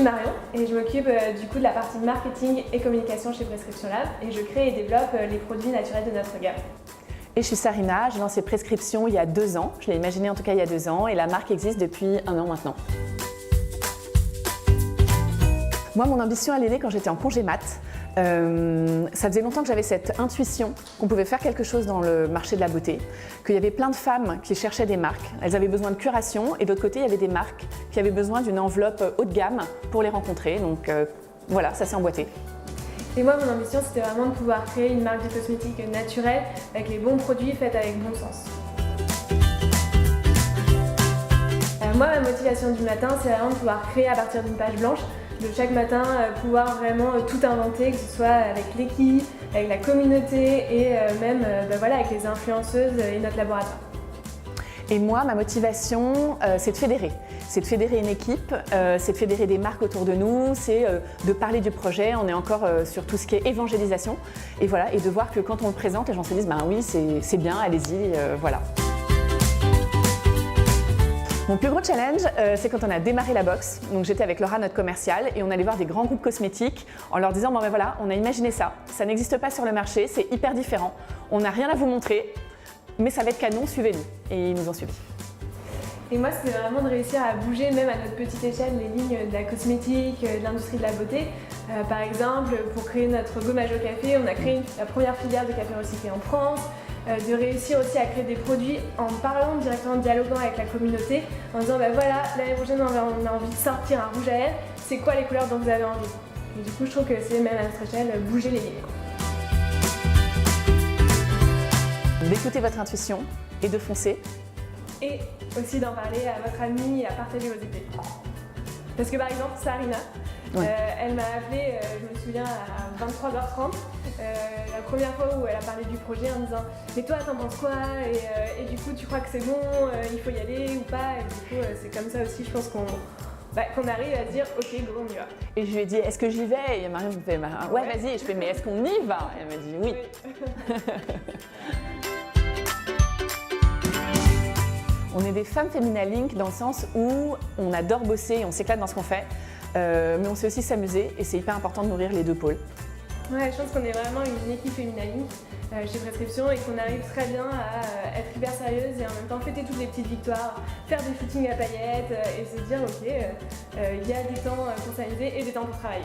suis Marion et je m'occupe du coup de la partie marketing et communication chez Prescription Lab et je crée et développe les produits naturels de notre gamme. Et je suis Sarina, j'ai lancé Prescription il y a 2 ans, je l'ai imaginé en tout cas il y a 2 ans et la marque existe depuis 1 an maintenant. Moi, mon ambition, elle est née quand j'étais en congé mat. Ça faisait longtemps que j'avais cette intuition qu'on pouvait faire quelque chose dans le marché de la beauté, qu'il y avait plein de femmes qui cherchaient des marques, elles avaient besoin de curation et de l'autre côté, il y avait des marques qui avaient besoin d'une enveloppe haut de gamme pour les rencontrer. Donc voilà, ça s'est emboîté. Et moi, mon ambition, c'était vraiment de pouvoir créer une marque de cosmétiques naturelle avec les bons produits faits avec bon sens. Moi, ma motivation du matin, c'est vraiment de pouvoir créer à partir d'une page blanche, de chaque matin pouvoir vraiment tout inventer, que ce soit avec l'équipe, avec la communauté et même voilà, avec les influenceuses et notre laboratoire. Et moi, ma motivation, c'est de fédérer. C'est de fédérer une équipe, c'est de fédérer des marques autour de nous, c'est de parler du projet. On est encore sur tout ce qui est évangélisation. Et voilà, et de voir que quand on le présente, les gens se disent ben oui, c'est bien, allez-y, voilà. Mon plus gros challenge, c'est quand on a démarré la box. Donc j'étais avec Laura, notre commerciale, et on allait voir des grands groupes cosmétiques en leur disant bon ben voilà, on a imaginé ça, ça n'existe pas sur le marché, c'est hyper différent, on n'a rien à vous montrer, mais ça va être canon, suivez-nous. Et ils nous ont suivis. Et moi, c'était vraiment de réussir à bouger, même à notre petite échelle, les lignes de la cosmétique, de l'industrie de la beauté. Par exemple, pour créer notre gommage au café, on a créé la première filière de café recyclé en France. De réussir aussi à créer des produits en parlant directement, en dialoguant avec la communauté, en disant ben voilà, l'année prochaine on a envie de sortir un rouge à lèvres, c'est quoi les couleurs dont vous avez envie? Et du coup, je trouve que c'est même à notre échelle bouger les lignes. D'écouter votre intuition et de foncer. Et aussi d'en parler à votre ami et à partager vos idées. Parce que par exemple, Sarina, elle m'a appelée, je me souviens, à 23h30, la première fois où elle a parlé du projet en disant « Mais toi, t'en penses quoi et du coup, tu crois que c'est bon, il faut y aller ou pas ?» Et du coup, c'est comme ça aussi, je pense qu'on arrive à se dire « Ok, go, on y va ». Et je lui ai dit « Est-ce que j'y vais ?» Et Marion me fait « Ouais, vas-y ». Et je fais « Mais est-ce qu'on y va ?» Et elle m'a dit « Oui ». On est des femmes Femina Link dans le sens où on adore bosser et on s'éclate dans ce qu'on fait, mais on sait aussi s'amuser et c'est hyper important de nourrir les deux pôles. Ouais, je pense qu'on est vraiment une équipe Femina Link chez Prescription et qu'on arrive très bien à être hyper sérieuse et en même temps fêter toutes les petites victoires, faire des shootings à paillettes et se dire ok, il y a des temps pour s'amuser et des temps pour travailler.